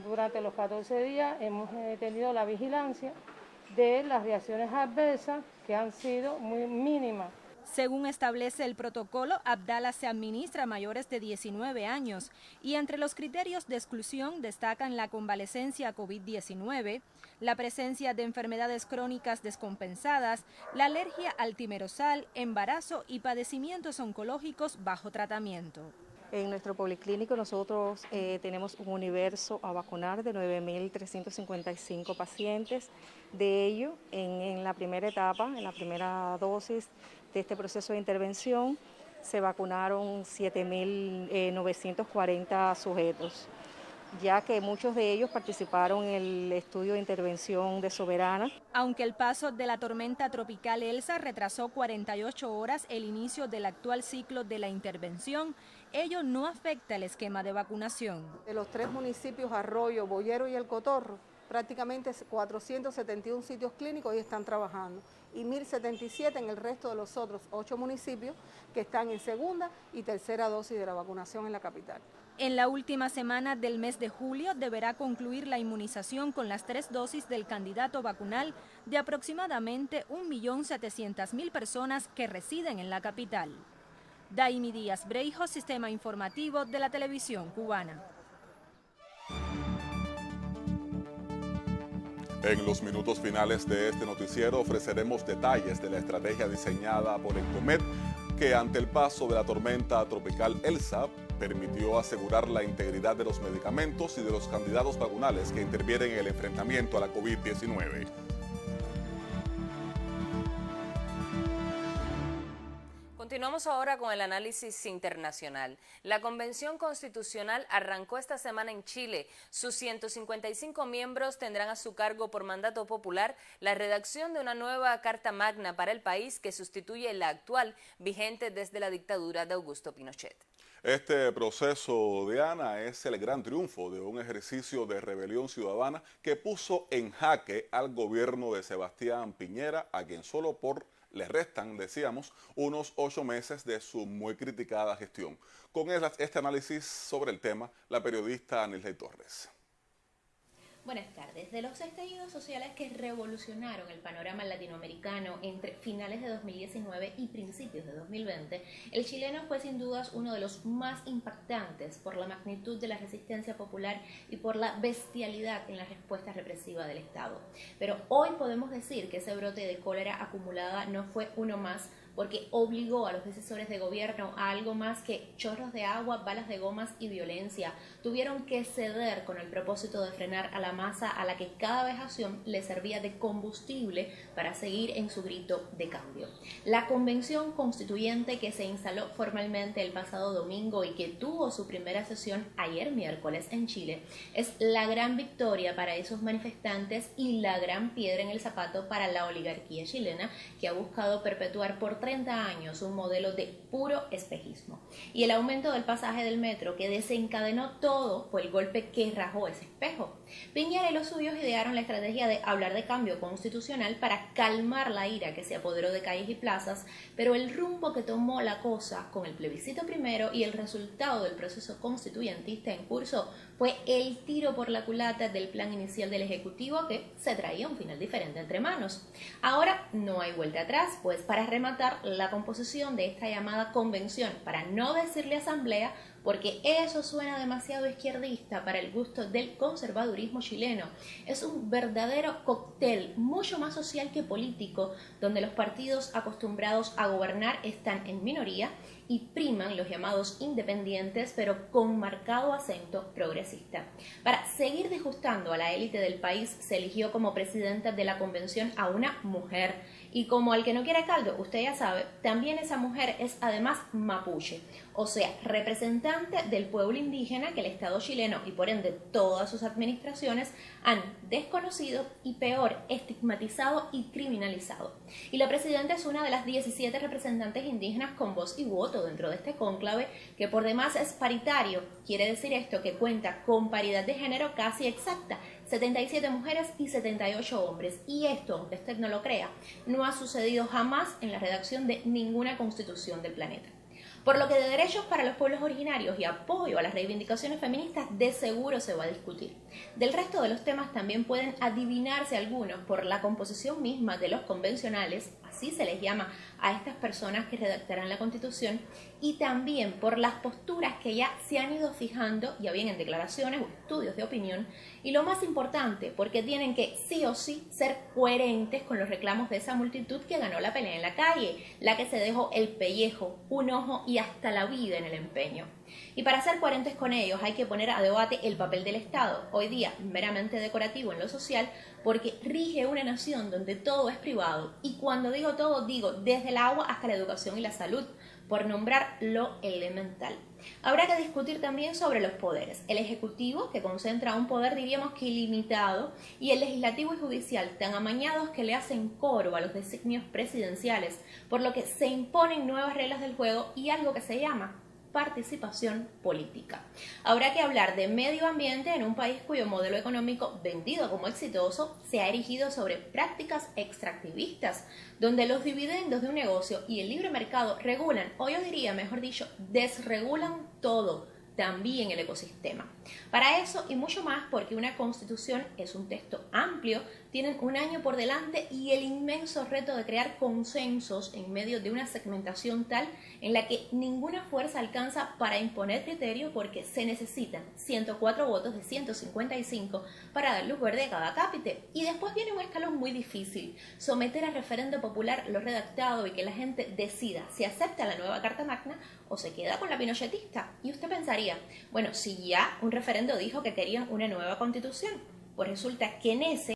durante los 14 días hemos tenido la vigilancia de las reacciones adversas que han sido muy mínimas. Según establece el protocolo, Abdala se administra a mayores de 19 años y entre los criterios de exclusión destacan la convalecencia COVID-19, la presencia de enfermedades crónicas descompensadas, la alergia al timerosal, embarazo y padecimientos oncológicos bajo tratamiento. En nuestro policlínico nosotros tenemos un universo a vacunar de 9.355 pacientes. De ello, en la primera etapa, en la primera dosis de este proceso de intervención, se vacunaron 7.940 sujetos, ya que muchos de ellos participaron en el estudio de intervención de Soberana. Aunque el paso de la tormenta tropical Elsa retrasó 48 horas el inicio del actual ciclo de la intervención, ello no afecta el esquema de vacunación. De los 3 municipios, Arroyo, Boyero y El Cotorro, prácticamente 471 sitios clínicos hoy están trabajando y 1.077 en el resto de los otros 8 municipios que están en segunda y tercera dosis de la vacunación en la capital. En la última semana del mes de julio deberá concluir la inmunización con las 3 dosis del candidato vacunal de aproximadamente 1.700.000 personas que residen en la capital. Daimi Díaz Breijo, Sistema Informativo de la Televisión Cubana. En los minutos finales de este noticiero ofreceremos detalles de la estrategia diseñada por Encomed que ante el paso de la tormenta tropical Elsa permitió asegurar la integridad de los medicamentos y de los candidatos vacunales que intervienen en el enfrentamiento a la COVID-19. Continuamos ahora con el análisis internacional. La Convención Constitucional arrancó esta semana en Chile. Sus 155 miembros tendrán a su cargo por mandato popular la redacción de una nueva Carta Magna para el país que sustituye la actual, vigente desde la dictadura de Augusto Pinochet. Este proceso, Diana, es el gran triunfo de un ejercicio de rebelión ciudadana que puso en jaque al gobierno de Sebastián Piñera, a quien solo le restan, decíamos, unos 8 meses de su muy criticada gestión. Con este análisis sobre el tema, la periodista Anilda Torres. Buenas tardes. De los estallidos sociales que revolucionaron el panorama latinoamericano entre finales de 2019 y principios de 2020, el chileno fue sin dudas uno de los más impactantes por la magnitud de la resistencia popular y por la bestialidad en la respuesta represiva del Estado. Pero hoy podemos decir que ese brote de cólera acumulada no fue uno más, porque obligó a los decisores de gobierno a algo más que chorros de agua, balas de gomas y violencia. Tuvieron que ceder con el propósito de frenar a la masa a la que cada vejación le servía de combustible para seguir en su grito de cambio. La Convención Constituyente, que se instaló formalmente el pasado domingo y que tuvo su primera sesión ayer miércoles en Chile, es la gran victoria para esos manifestantes y la gran piedra en el zapato para la oligarquía chilena, que ha buscado perpetuar por 30 años un modelo de puro espejismo. Y el aumento del pasaje del metro que desencadenó todo fue el golpe que rajó ese espejo. Piñera y los suyos idearon la estrategia de hablar de cambio constitucional para calmar la ira que se apoderó de calles y plazas, pero el rumbo que tomó la cosa con el plebiscito primero y el resultado del proceso constituyentista en curso fue el tiro por la culata del plan inicial del Ejecutivo, que se traía un final diferente entre manos. Ahora no hay vuelta atrás, pues para rematar, la composición de esta llamada convención, para no decirle asamblea, porque eso suena demasiado izquierdista para el gusto del conservadurismo chileno, es un verdadero cóctel mucho más social que político, donde los partidos acostumbrados a gobernar están en minoría y priman los llamados independientes, pero con marcado acento progresista. Para seguir disgustando a la élite del país, se eligió como presidenta de la convención a una mujer. Y como al que no quiere caldo, usted ya sabe, también esa mujer es además mapuche, o sea, representante del pueblo indígena que el Estado chileno y por ende todas sus administraciones han desconocido y peor, estigmatizado y criminalizado. Y la presidenta es una de las 17 representantes indígenas con voz y voto dentro de este cónclave, que por demás es paritario. Quiere decir esto que cuenta con paridad de género casi exacta, 77 mujeres y 78 hombres. Y esto, aunque usted no lo crea, no ha sucedido jamás en la redacción de ninguna constitución del planeta. Por lo que de derechos para los pueblos originarios y apoyo a las reivindicaciones feministas de seguro se va a discutir. Del resto de los temas también pueden adivinarse algunos por la composición misma de los convencionales, así se les llama a estas personas que redactarán la Constitución, y también por las posturas que ya se han ido fijando, ya bien en declaraciones o estudios de opinión, y lo más importante, porque tienen que sí o sí ser coherentes con los reclamos de esa multitud que ganó la pelea en la calle, la que se dejó el pellejo, un ojo y hasta la vida en el empeño. Y para ser coherentes con ellos hay que poner a debate el papel del Estado, hoy día meramente decorativo en lo social, porque rige una nación donde todo es privado, y cuando digo todo, digo desde el agua hasta la educación y la salud, por nombrar lo elemental. Habrá que discutir también sobre los poderes. El Ejecutivo, que concentra un poder diríamos que ilimitado, y el Legislativo y Judicial, tan amañados que le hacen coro a los designios presidenciales, por lo que se imponen nuevas reglas del juego y algo que se llama participación política. Habrá que hablar de medio ambiente en un país cuyo modelo económico, vendido como exitoso, se ha erigido sobre prácticas extractivistas, donde los dividendos de un negocio y el libre mercado regulan, o yo diría, mejor dicho, desregulan todo, también el ecosistema. Para eso y mucho más, porque una constitución es un texto amplio, tienen un año por delante y el inmenso reto de crear consensos en medio de una segmentación tal en la que ninguna fuerza alcanza para imponer criterio, porque se necesitan 104 votos de 155 para dar luz verde a cada cápite. Y después viene un escalón muy difícil, someter a referendo popular lo redactado y que la gente decida si acepta la nueva Carta Magna o se queda con la pinochetista. Y usted pensaría, bueno, si ya un referendo dijo que querían una nueva constitución, pues resulta que en ese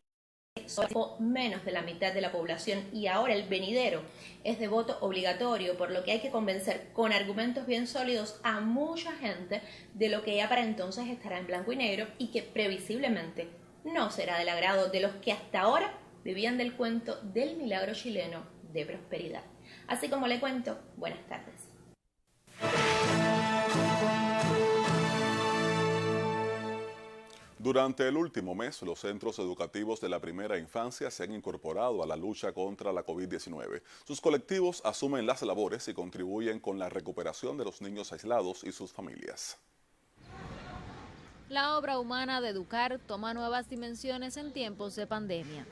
menos de la mitad de la población y ahora el venidero es de voto obligatorio, por lo que hay que convencer con argumentos bien sólidos a mucha gente de lo que ya para entonces estará en blanco y negro y que previsiblemente no será del agrado de los que hasta ahora vivían del cuento del milagro chileno de prosperidad. Así como le cuento, buenas tardes. Durante el último mes, los centros educativos de la primera infancia se han incorporado a la lucha contra la COVID-19. Sus colectivos asumen las labores y contribuyen con la recuperación de los niños aislados y sus familias. La obra humana de educar toma nuevas dimensiones en tiempos de pandemia.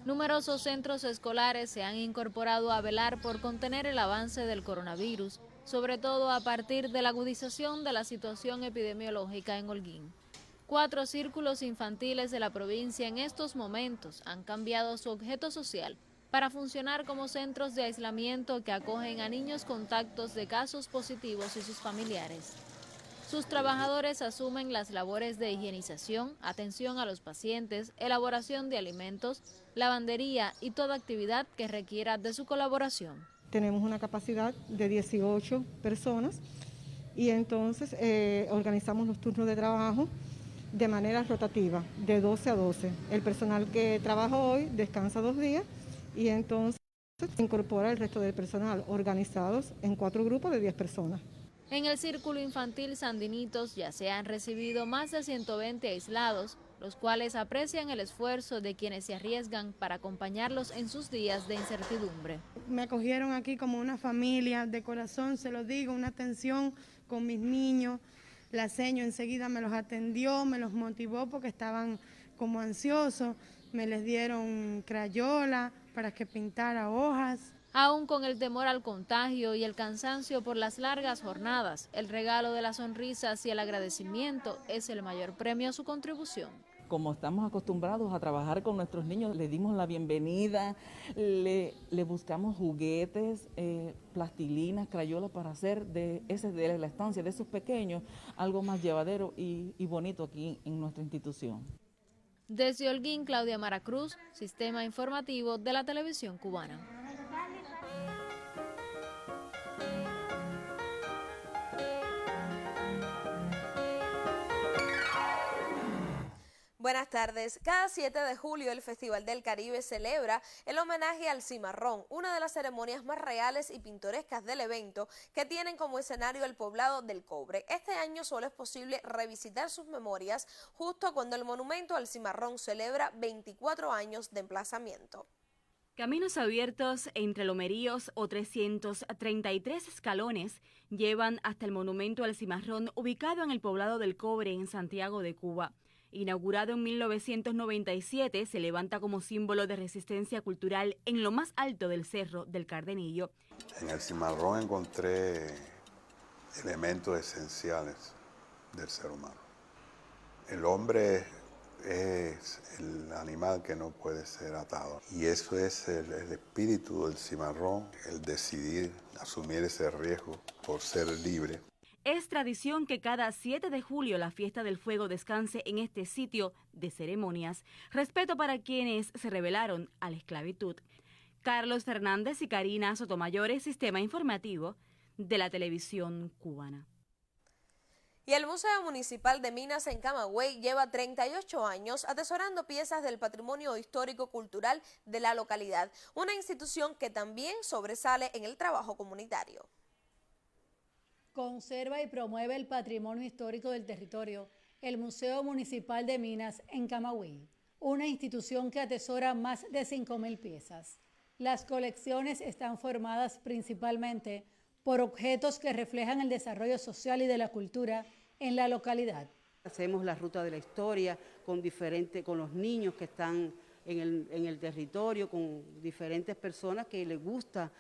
Numerosos centros escolares se han incorporado a velar por contener el avance del coronavirus, sobre todo a partir de la agudización de la situación epidemiológica en Holguín. 4 círculos infantiles de la provincia en estos momentos han cambiado su objeto social para funcionar como centros de aislamiento que acogen a niños contactos de casos positivos y sus familiares. Sus trabajadores asumen las labores de higienización, atención a los pacientes, elaboración de alimentos, lavandería y toda actividad que requiera de su colaboración. Tenemos una capacidad de 18 personas y entonces organizamos los turnos de trabajo de manera rotativa, de 12 a 12. El personal que trabaja hoy descansa 2 días y entonces se incorpora el resto del personal, organizados en 4 grupos de 10 personas. En el Círculo Infantil Sandinitos ya se han recibido más de 120 aislados, los cuales aprecian el esfuerzo de quienes se arriesgan para acompañarlos en sus días de incertidumbre. Me acogieron aquí como una familia, de corazón se lo digo, una atención con mis niños. La seño enseguida me los atendió, me los motivó porque estaban como ansiosos, me les dieron crayola para que pintara hojas. Aún con el temor al contagio y el cansancio por las largas jornadas, el regalo de las sonrisas y el agradecimiento es el mayor premio a su contribución. como estamos acostumbrados a trabajar con nuestros niños, le dimos la bienvenida, le buscamos juguetes, plastilinas, crayolas para hacer de la estancia de esos pequeños algo más llevadero y bonito aquí en nuestra institución. Desde Holguín, Claudia Maracruz, Sistema Informativo de la Televisión Cubana. Buenas tardes. Cada 7 de julio el Festival del Caribe celebra el homenaje al cimarrón, una de las ceremonias más reales y pintorescas del evento que tienen como escenario el poblado del Cobre. Este año solo es posible revisitar sus memorias justo cuando el monumento al cimarrón celebra 24 años de emplazamiento. Caminos abiertos entre lomeríos o 333 escalones llevan hasta el monumento al cimarrón ubicado en el poblado del Cobre en Santiago de Cuba. Inaugurado en 1997, se levanta como símbolo de resistencia cultural en lo más alto del Cerro del Cardenillo. En el cimarrón encontré elementos esenciales del ser humano. El hombre es el animal que no puede ser atado. Y eso es el espíritu del cimarrón, el decidir asumir ese riesgo por ser libre. Es tradición que cada 7 de julio la fiesta del fuego descanse en este sitio de ceremonias. Respeto para quienes se rebelaron a la esclavitud. Carlos Fernández y Karina Sotomayor, Sistema Informativo de la Televisión Cubana. Y el Museo Municipal de Minas en Camagüey lleva 38 años atesorando piezas del patrimonio histórico-cultural de la localidad, una institución que también sobresale en el trabajo comunitario. Conserva y promueve el patrimonio histórico del territorio, el Museo Municipal de Minas en Camagüey, una institución que atesora más de 5.000 piezas. Las colecciones están formadas principalmente por objetos que reflejan el desarrollo social y de la cultura en la localidad. Hacemos la ruta de la historia con los niños que están en el territorio, con diferentes personas que les gusta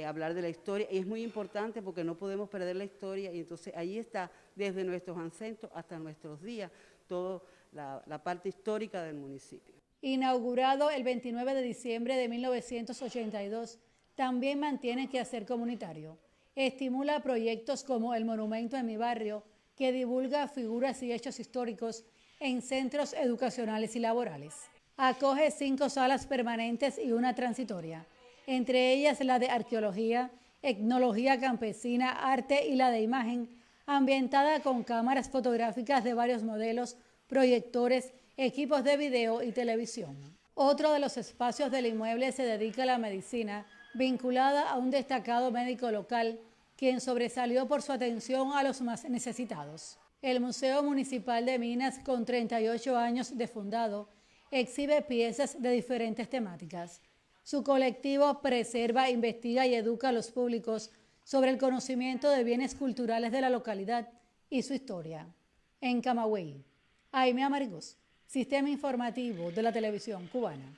hablar de la historia, y es muy importante porque no podemos perder la historia, y entonces ahí está desde nuestros ancestros hasta nuestros días toda la parte histórica del municipio. Inaugurado el 29 de diciembre de 1982, también mantiene quehacer comunitario. Estimula proyectos como el Monumento en mi barrio, que divulga figuras y hechos históricos en centros educacionales y laborales. Acoge 5 salas permanentes y una transitoria, entre ellas la de arqueología, etnología campesina, arte y la de imagen, ambientada con cámaras fotográficas de varios modelos, proyectores, equipos de video y televisión. Otro de los espacios del inmueble se dedica a la medicina, vinculada a un destacado médico local, quien sobresalió por su atención a los más necesitados. El Museo Municipal de Minas, con 38 años de fundado, exhibe piezas de diferentes temáticas. Su colectivo preserva, investiga y educa a los públicos sobre el conocimiento de bienes culturales de la localidad y su historia. En Camagüey, Aimea Marigos, Sistema Informativo de la Televisión Cubana.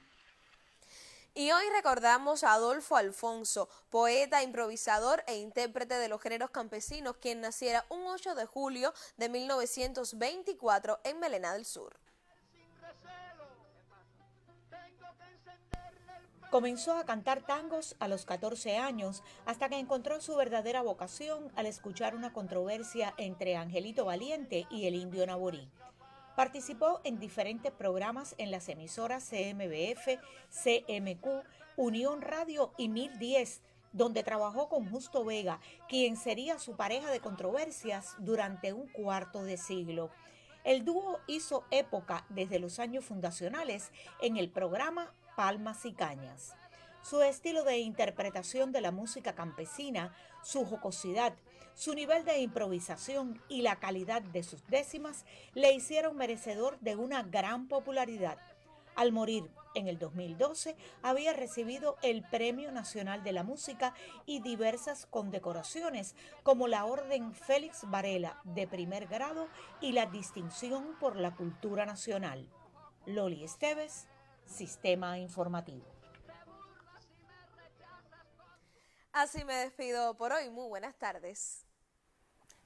Y hoy recordamos a Adolfo Alfonso, poeta, improvisador e intérprete de los géneros campesinos, quien naciera un 8 de julio de 1924 en Melena del Sur. Comenzó a cantar tangos a los 14 años, hasta que encontró su verdadera vocación al escuchar una controversia entre Angelito Valiente y el indio Naborí. Participó en diferentes programas en las emisoras CMBF, CMQ, Unión Radio y 1010, donde trabajó con Justo Vega, quien sería su pareja de controversias durante un cuarto de siglo. El dúo hizo época desde los años fundacionales en el programa Palmas y Cañas. Su estilo de interpretación de la música campesina, su jocosidad, su nivel de improvisación y la calidad de sus décimas le hicieron merecedor de una gran popularidad. Al morir en el 2012, había recibido el Premio Nacional de la Música y diversas condecoraciones, como la Orden Félix Varela de primer grado y la Distinción por la Cultura Nacional. Loli Esteves, Sistema Informativo. Así me despido por hoy. Muy buenas tardes.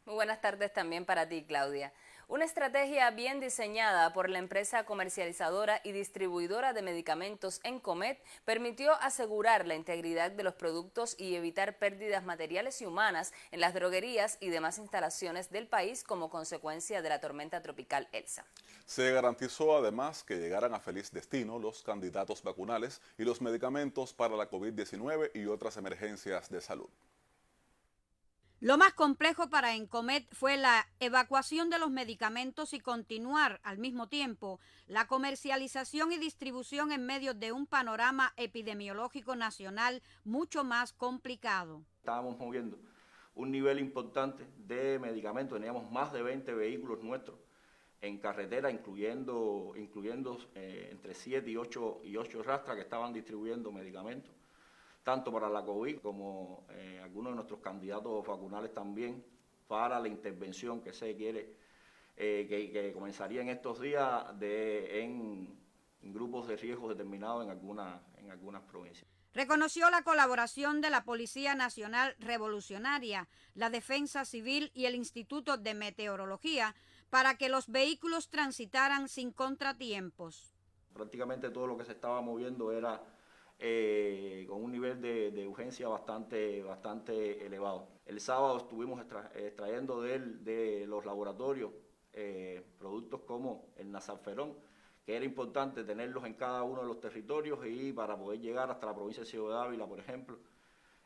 Muy buenas tardes también para ti, Claudia. Una estrategia bien diseñada por la empresa comercializadora y distribuidora de medicamentos Encomed permitió asegurar la integridad de los productos y evitar pérdidas materiales y humanas en las droguerías y demás instalaciones del país como consecuencia de la tormenta tropical Elsa. Se garantizó además que llegaran a feliz destino los candidatos vacunales y los medicamentos para la COVID-19 y otras emergencias de salud. Lo más complejo para Encomed fue la evacuación de los medicamentos y continuar al mismo tiempo la comercialización y distribución en medio de un panorama epidemiológico nacional mucho más complicado. Estábamos moviendo un nivel importante de medicamentos, teníamos más de 20 vehículos nuestros en carretera, incluyendo entre 7 y 8 rastras que estaban distribuyendo medicamentos, tanto para la COVID como algunos de nuestros candidatos vacunales también, para la intervención que se quiere, que comenzaría en estos días en grupos de riesgo determinados en algunas provincias. Reconoció la colaboración de la Policía Nacional Revolucionaria, la Defensa Civil y el Instituto de Meteorología para que los vehículos transitaran sin contratiempos. Prácticamente todo lo que se estaba moviendo era con un nivel de urgencia bastante elevado. El sábado estuvimos extrayendo de los laboratorios productos como el Nazarferón, que era importante tenerlos en cada uno de los territorios y para poder llegar hasta la provincia de Ciudad Ávila, por ejemplo,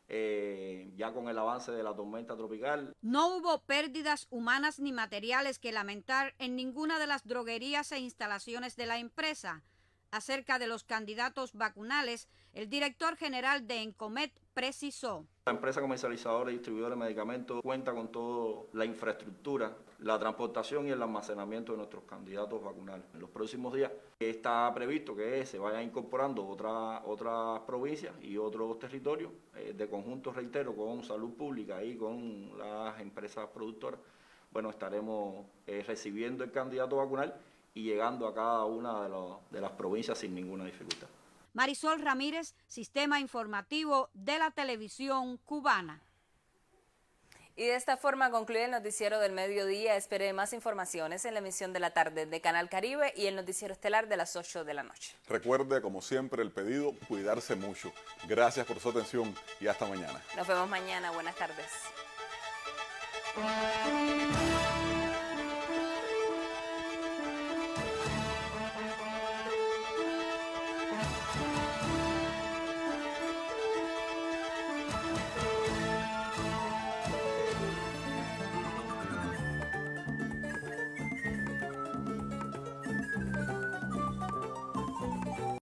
ya con el avance de la tormenta tropical. No hubo pérdidas humanas ni materiales que lamentar en ninguna de las droguerías e instalaciones de la empresa. Acerca de los candidatos vacunales, el director general de Encomed precisó: la empresa comercializadora y distribuidora de medicamentos cuenta con toda la infraestructura, la transportación y el almacenamiento de nuestros candidatos vacunales. En los próximos días está previsto que se vayan incorporando otras provincias y otros territorios, de conjunto, reitero, con salud pública y con las empresas productoras. Bueno, estaremos recibiendo el candidato vacunal y llegando a cada una de las provincias sin ninguna dificultad. Marisol Ramírez, Sistema Informativo de la Televisión Cubana. Y de esta forma concluye el noticiero del mediodía. Espere más informaciones en la emisión de la tarde de Canal Caribe y el noticiero estelar de las 8 de la noche. Recuerde, como siempre, el pedido: cuidarse mucho. Gracias por su atención y hasta mañana. Nos vemos mañana. Buenas tardes.